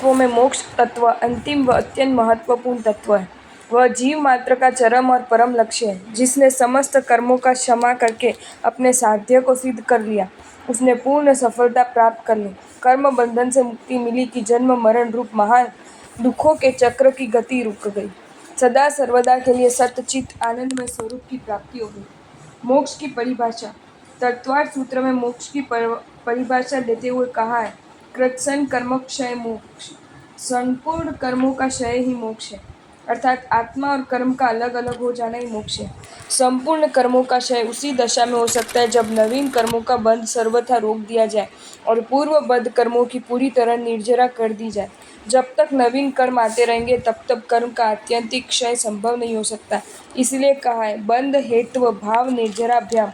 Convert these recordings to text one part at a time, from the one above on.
तत्वों में मोक्ष तत्व अंतिम व अत्यंत महत्वपूर्ण तत्व है। वह जीव मात्र का चरम और परम लक्ष्य है। जिसने समस्त कर्मों का क्षमा करके अपने साध्य को सिद्ध कर लिया, उसने पूर्ण सफलता प्राप्त कर ली। कर्म बंधन से मुक्ति मिली कि जन्म मरण रूप महान दुखों के चक्र की गति रुक गई। सदा सर्वदा के लिए सत्यचित आनंदमय स्वरूप की प्राप्ति हो गई। मोक्ष की परिभाषा। तत्वार्थ सूत्र में मोक्ष की परिभाषा देते हुए कहा है, कृत्सन कर्म क्षय मोक्ष। संपूर्ण कर्मों का क्षय ही मोक्ष है, अर्थात आत्मा और कर्म का अलग अलग हो जाना ही मोक्ष है। संपूर्ण कर्मों का क्षय उसी दशा में हो सकता है जब नवीन कर्मों का बंध सर्वथा रोक दिया जाए और पूर्वबद्ध कर्मों की पूरी तरह निर्जरा कर दी जाए। जब तक नवीन कर्म आते रहेंगे तब तक कर्म का आत्यंतिक क्षय संभव नहीं हो सकता। इसलिए कहा है, बंध हेतु भाव निर्जराभ्याम।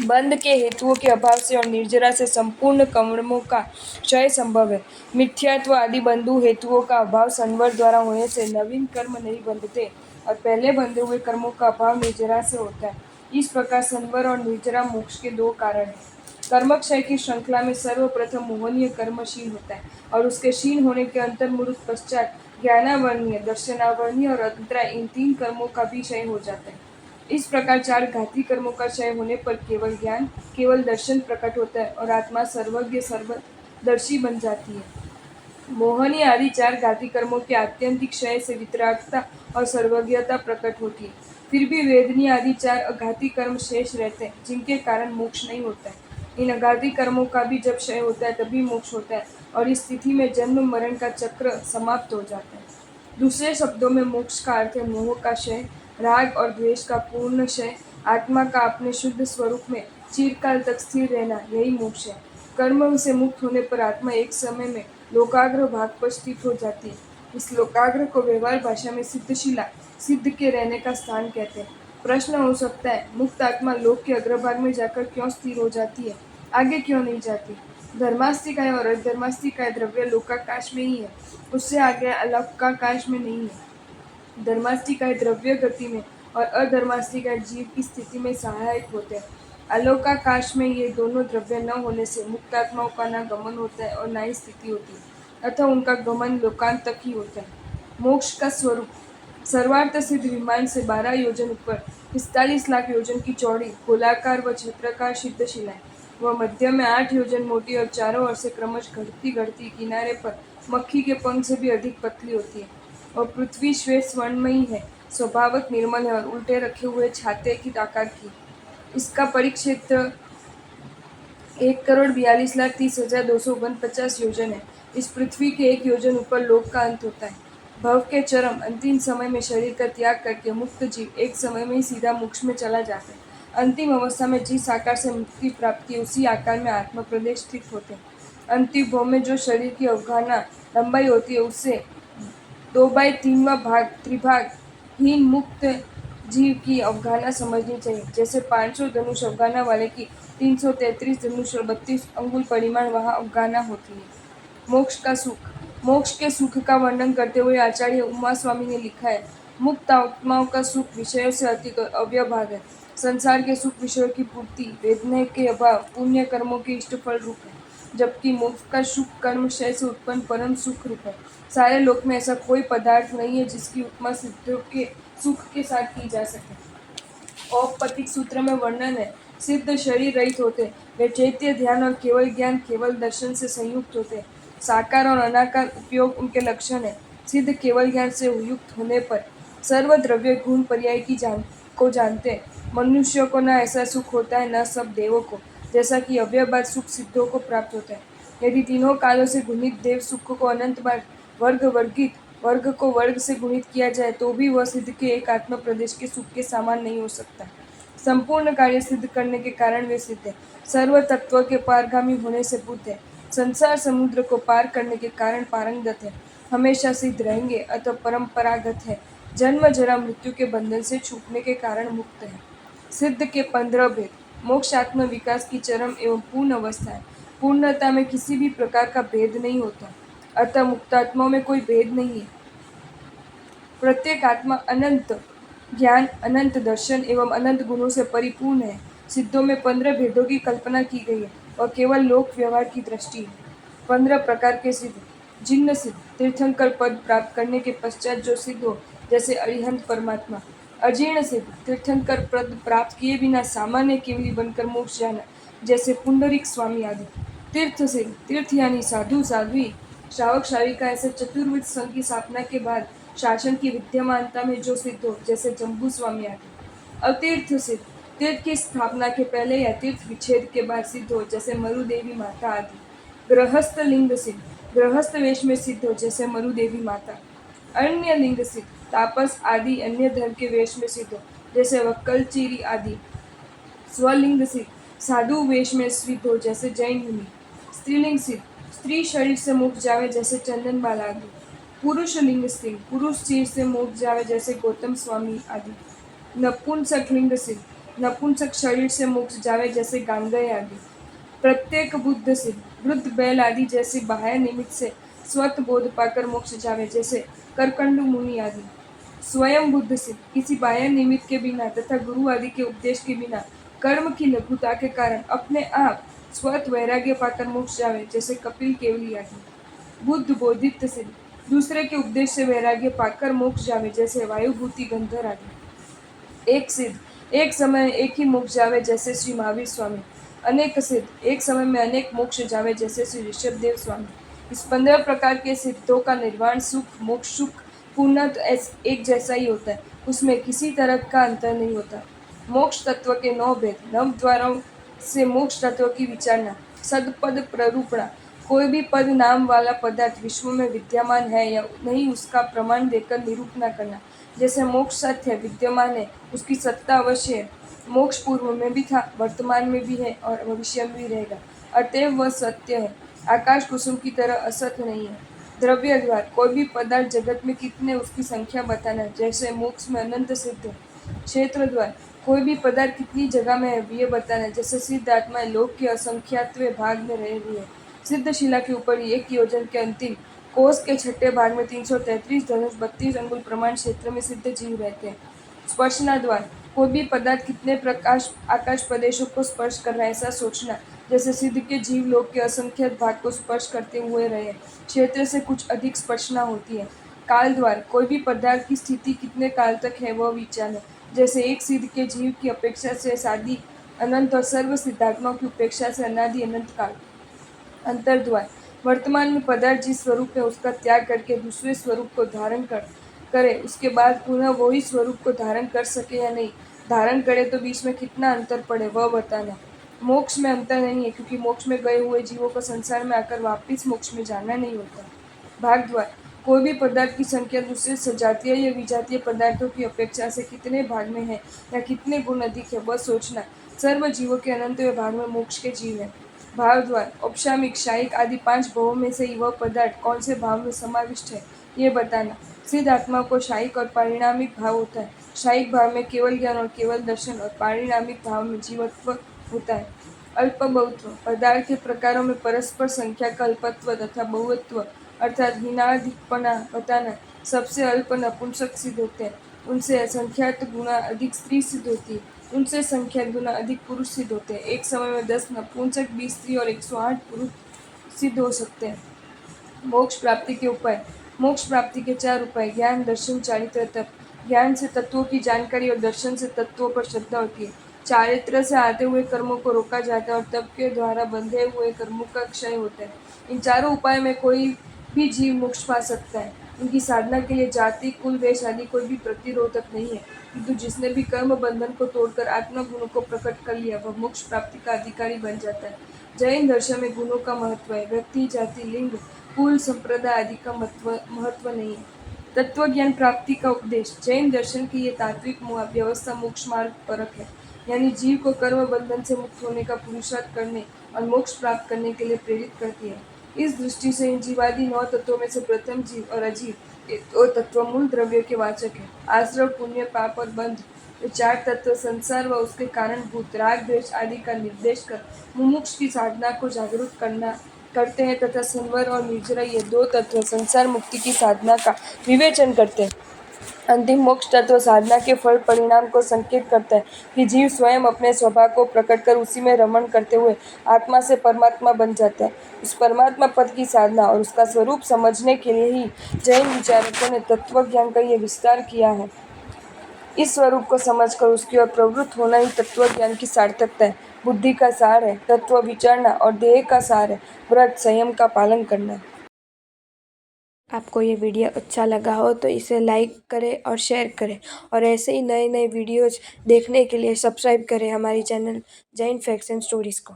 बंध के हेतुओं के अभाव से और निर्जरा से संपूर्ण कर्मों का क्षय संभव है। मिथ्यात्व आदि बंधु हेतुओं का अभाव संवर द्वारा होने से नवीन कर्म नहीं बंधते और पहले बंधे हुए कर्मों का अभाव निर्जरा से होता है। इस प्रकार संवर और निर्जरा मोक्ष के दो कारण हैं। कर्मक्षय की श्रृंखला में सर्वप्रथम मोहनीय कर्म क्षीण होता है और उसके क्षीण होने के अंतर्मुहूर्त पश्चात ज्ञानावर्णीय, दर्शनावर्णीय और अंतरा इन तीन कर्मों का भी क्षय हो जाता है। इस प्रकार चार घाती कर्मों का क्षय होने पर केवल ज्ञान, केवल दर्शन प्रकट होता है और आत्मा सर्वज्ञ सर्वदर्शी बन जाती है। मोहनीय आदि चार घाती कर्मों के आत्यंतिक क्षय से वितरागता और सर्वज्ञता प्रकट होती है। फिर भी वेदनीय आदि चार अघाती कर्म शेष रहते हैं, जिनके कारण मोक्ष नहीं होता है। इन अघाती कर्मों का भी जब क्षय होता है तभी मोक्ष होता है और इस स्थिति में जन्म मरण का चक्र समाप्त हो जाता है। दूसरे शब्दों में मोक्ष का अर्थ है मोह का क्षय, राग और द्वेष का पूर्ण क्षय, आत्मा का अपने शुद्ध स्वरूप में चिरकाल तक स्थिर रहना, यही मोक्ष है। कर्म से मुक्त होने पर आत्मा एक समय में लोकाग्र भाग पर स्थित हो जाती है। इस लोकाग्र को व्यवहार भाषा में सिद्धशिला, सिद्ध के रहने का स्थान कहते हैं। प्रश्न हो सकता है, मुक्त आत्मा लोक के अग्रभाग में जाकर क्यों स्थिर हो जाती है, आगे क्यों नहीं जाती? धर्मास्तिकाय और अधर्मास्तिकाय द्रव्य लोकाकाश में ही है, उससे आगे अलौकिकाकाश में नहीं है। धर्मास्तिकाय द्रव्य गति में और अधर्मास्तिकाय जीव की स्थिति में सहायक होते हैं। अलौकिकाकाश में ये दोनों द्रव्य न होने से मुक्त आत्माओं का न गमन होता है और न ही स्थिति होती है, अतः उनका गमन लोकांत तक ही होता है। मोक्ष का स्वरूप। सर्वार्थ सिद्ध विमान से 12 योजन ऊपर 45 लाख योजन की चौड़ी गोलाकार व छत्राकार सिद्धशिलाएं, वह मध्य में 8 योजन मोटी और चारों ओर से क्रमश घटती घटती किनारे पर मक्खी के पंख से भी अधिक पतली होती है। और पृथ्वी श्वेत स्वर्णमयी है, स्वभावत निर्मल है और उल्टे रखे हुए छाते की आकार की। इसका परिक्षेत्र 1,42,30,249 योजन है। इस पृथ्वी के 1 योजन ऊपर लोक का अंत होता है। भव के चरम अंतिम समय में शरीर का त्याग करके मुक्त जीव एक समय में ही सीधा मोक्ष में चला जाता है। अंतिम अवस्था में जिस आकार से मुक्ति प्राप्ति है उसी आकार में आत्म प्रदेश स्थित होते हैं। अंतिम भव में जो शरीर की अवगाहना लंबाई होती है उससे 2/3वां भाग त्रिभाग हीन मुक्त जीव की अवगाहना समझनी चाहिए। जैसे 500 धनुष अवगाहना वाले की 333 धनुष और 32 अंगुल परिमाण वहाँ अवगाहना होती है। मोक्ष का सुख। मोक्ष के सुख का वर्णन करते हुए आचार्य उमा स्वामी ने लिखा है, मुक्त आत्माओं का सुख विषयों से अति अव्यभाग है। संसार के सुख विषयों की पूर्ति, वेदना के अभाव पुण्य कर्मों के इष्टफल रूप है, जबकि मोक्ष का सुख कर्म क्षय से उत्पन्न परम सुख रूप है। सारे लोक में ऐसा कोई पदार्थ नहीं है जिसकी उपमा सिद्धों के सुख के साथ की जा सके। औपपतिक सूत्र में वर्णन है, सिद्ध शरीर रहित होते, वे चैत्य ध्यान और केवल ज्ञान केवल दर्शन से संयुक्त होते। साकार और अनाकार उपयोग उनके लक्षण है। सिद्ध केवल ज्ञान से युक्त होने पर सर्वद्रव्य गुण पर्याय को जानते हैं। मनुष्यों को न ऐसा सुख होता है न सब देवों को, जैसा कि अव्ययबाद सुख सिद्धों को प्राप्त होता है। यदि तीनों कालों से गुणित देव सुख को अनंत बार वर्ग को वर्ग से गुणित किया जाए तो भी वह सिद्ध के एक आत्म प्रदेश के सुख के समान नहीं हो सकता। संपूर्ण कार्य सिद्ध करने के कारण वे सिद्ध है। सर्व तत्व के पारगामी होने से बुद्ध है। संसार समुद्र को पार करने के कारण पारंगत है। हमेशा सिद्ध रहेंगे, अतः परंपरागत है। जन्म जरा मृत्यु के बंधन से छूटने के कारण मुक्त है। सिद्ध के 15 भेद। मोक्ष आत्म विकास की चरम एवं पूर्ण अवस्था है। पूर्णता में किसी भी प्रकार का भेद नहीं होता, अतः मुक्तात्माओं में कोई भेद नहीं है। प्रत्येक आत्मा अनंत ज्ञान, अनंत दर्शन एवं अनंत गुणों से परिपूर्ण है। सिद्धों में 15 भेदों की कल्पना की गई है और केवल लोक व्यवहार की दृष्टि है। 15 प्रकार के सिद्ध। जिन्न सिद्ध, तीर्थंकर पद प्राप्त करने के पश्चात जो सिद्ध हो, जैसे अरिहंत परमात्मा। अजीर्ण सिद्ध, तीर्थंकर पद प्राप्त किए बिना सामान्य केवली बनकर मोक्ष जाना, जैसे पुंडरीक स्वामी आदि। तीर्थ सिद्ध, तीर्थ यानी साधु साध्वी श्रावक श्राविका ऐसे चतुर्विध संघ की स्थापना के बाद शासन की विद्यमानता में जो सिद्ध हो, जैसे जम्बू स्वामी आदि। अतीर्थ सिद्ध, तीर्थ की स्थापना के पहले या तीर्थ विच्छेद के बाद सिद्ध हो, जैसे मरुदेवी माता आदि। गृहस्थ लिंग सिद्ध, गृहस्थ वेश में सिद्ध हो, जैसे मरुदेवी माता। अन्य लिंग सिद्ध, तापस आदि अन्य धर्म के वेश में सिद्ध हो, जैसे वक्कलचीरी आदि। स्वलिंग सिद्ध, साधु वेश में सिद्ध हो, जैसे जैन मुनि। स्त्रीलिंग सिद्ध, स्त्री शरीर से मुक्त जावे, जैसे चंदन बाला आदि। पुरुष लिंग सिद्ध, पुरुष शरीर से मुक्त जावे, जैसे गौतम स्वामी आदि। नपुंसक लिंग सिद्ध, नपुंसक शरीर से मुक्त जावे, जैसे गांगेय आदि। प्रत्येक बुद्ध सिद्ध, वृद्ध बैल आदि जैसे बाह्य निमित्त से स्वत बोध पाकर मोक्ष जावे, जैसे करकंडू मुनि आदि। स्वयं बुद्ध सिद्ध, किसी बाह्य निमित्त के बिना तथा गुरु आदि के उपदेश के बिना कर्म की लघुता के कारण अपने आप स्वत वैराग्य पाकर मोक्ष जावे, जैसे कपिल केवली आदि। बुद्ध बोधित सिद्ध, दूसरे के उपदेश से वैराग्य पाकर मोक्ष जावे, जैसे वायुभूति गंधर आदि। एक सिद्ध, एक समय एक ही मोक्ष जावे, जैसे श्री महावीर स्वामी। अनेक सिद्ध, एक समय में अनेक मोक्ष जावे, जैसे श्री ऋषभदेव स्वामी। इस 15 प्रकार के सिद्धों का निर्वाण सुख मोक्ष सुख पूर्णतः एक जैसा ही होता है, उसमें किसी तरह का अंतर नहीं होता। मोक्ष तत्व के 9 भेद, 9 द्वारों से मोक्ष तत्व की विचारना। सदपद प्ररूपणा, कोई भी पद नाम वाला पदार्थ विश्व में विद्यमान है या नहीं उसका प्रमाण देकर निरूपण करना। जैसे मोक्ष सत्य विद्यमान है, उसकी सत्ता अवश्य है। मोक्ष पूर्व में भी था, वर्तमान में भी है और भविष्य में भी रहेगा, अतएव वह सत्य है। आकाश कुसुम की तरह असत्य नहीं है। द्रव्य द्वार, कोई भी पदार्थ जगत में कितने उसकी संख्या बताना, जैसे मोक्ष में अनंत सिद्ध है। क्षेत्र द्वार, कोई भी पदार्थ कितनी जगह में है ये बताना, जैसे सिद्ध आत्मा लोक के असंख्यात्वे भाग में रह रही है। सिद्ध शिला के ऊपर 1 योजन के अंतिम कोष के छठे भाग में 333 धनुष 32 अंगुल प्रमाण क्षेत्र में सिद्ध जीव रहते हैं। स्पर्शना द्वार, कोई भी पदार्थ कितने प्रकाश आकाश प्रदेशों को स्पर्श कर रहा है ऐसा सोचना, जैसे सिद्ध के जीव लोक के असंख्यात भाग को स्पर्श करते हुए रहे। क्षेत्र से कुछ अधिक स्पर्शना होती है। काल द्वार, कोई भी पदार्थ की स्थिति कितने काल तक है वह विचार है, जैसे एक सिद्ध के जीव की अपेक्षा से सादी अनंत और सर्व सिद्धात्माओं की उपेक्षा से अनादि अनंत काल। अंतर्द्वार, वर्तमान में पदार्थ जिस स्वरूप है उसका त्याग करके दूसरे स्वरूप को धारण करे, उसके बाद पुनः वही स्वरूप को धारण कर सके या नहीं, धारण करे तो बीच में कितना अंतर पड़े वह बताना। मोक्ष में अंतर नहीं है, क्योंकि मोक्ष में गए हुए जीवों को संसार में आकर वापिस मोक्ष में जाना नहीं होता। भागद्वार, कोई भी पदार्थ की संख्या दूसरे सजातीय या विजातीय पदार्थों की अपेक्षा से कितने भाग में है या कितने गुण अधिक है वह सोचना। सर्व जीवों के अनंतव्य भाग में मोक्ष के जीव है। भाव द्वार, औपशामिक शायिक आदि 5 भावों में से वह पदार्थ कौन से भाव में समाविष्ट है ये बताना। सिद्ध आत्मा को शायिक और पारिणामिक भाव होता है। शायिक भाव में केवल ज्ञान और केवल दर्शन और पारिणामिक भाव में जीवत्व होता है। अल्प बहुत्व, पदार्थ के प्रकारों में परस्पर संख्या का अल्पत्व तथा बहुत्व अर्थात हीनाधिकपना बताना। सबसे अल्प नपुंसक सिद्ध होते हैं, उनसे संख्यात गुना अधिक स्त्री सिद्ध होती है, उनसे संख्यात गुना अधिक पुरुष सिद्ध होते हैं। एक समय में 10 नपुंसक 20 स्त्री और 108 पुरुष सिद्ध हो सकते हैं। मोक्ष प्राप्ति के उपाय, मोक्ष प्राप्ति के 4 उपाय, ज्ञान दर्शन चारित्र तप। ज्ञान से तत्वों की जानकारी और दर्शन से तत्वों पर श्रद्धा होती है। चारित्र से आते हुए कर्मों को रोका जाता है और तप के द्वारा बंधे हुए कर्मों का क्षय होता है। इन चारों उपाय में कोई भी जीव मोक्ष पा सकता है। उनकी साधना के लिए जाति कुल वेश आदि कोई भी प्रतिरोधक नहीं है, किंतु जिसने भी कर्म बंधन को तोड़कर आत्मा गुणों को प्रकट कर लिया वह मोक्ष प्राप्ति का अधिकारी बन जाता है। जैन दर्शन में गुणों का महत्व है, व्यक्ति जाति लिंग कुल संप्रदाय आदि का महत्व नहीं है। तत्व ज्ञान प्राप्ति का उपदेश, जैन दर्शन की ये तात्विक व्यवस्था मोक्ष मार्ग परक है, यानी जीव को कर्म बंधन से मुक्त होने का पुरुषार्थ करने और मोक्ष प्राप्त करने के लिए प्रेरित करती है। इस दृष्टि से इन जीवादि 9 तत्वों में से प्रथम जीव और अजीव ये 2 तत्व मूल द्रव्य के वाचक है। आश्रव पुण्य पाप और बंध, ये 4 तत्व संसार व उसके कारण भूत राग द्वेष आदि का निर्देश कर मुमुक्ष की साधना को जागरूक करते हैं तथा संवर और निर्जरा ये 2 तत्व संसार मुक्ति की साधना का विवेचन करते हैं। अंतिम मोक्ष तत्व साधना के फल परिणाम को संकेत करता है कि जीव स्वयं अपने स्वभाव को प्रकट कर उसी में रमण करते हुए आत्मा से परमात्मा बन जाता है। उस परमात्मा पद की साधना और उसका स्वरूप समझने के लिए ही जैन विचारकों ने तत्व ज्ञान का ये विस्तार किया है। इस स्वरूप को समझकर उसकी ओर प्रवृत्त होना ही तत्व ज्ञान की सार्थकता है। बुद्धि का सार है तत्व विचारना और देह का सार है व्रत संयम का पालन करना। आपको ये वीडियो अच्छा लगा हो तो इसे लाइक करें और शेयर करें और ऐसे ही नए नए वीडियोज देखने के लिए सब्सक्राइब करें हमारी channel Jain facts and stories को।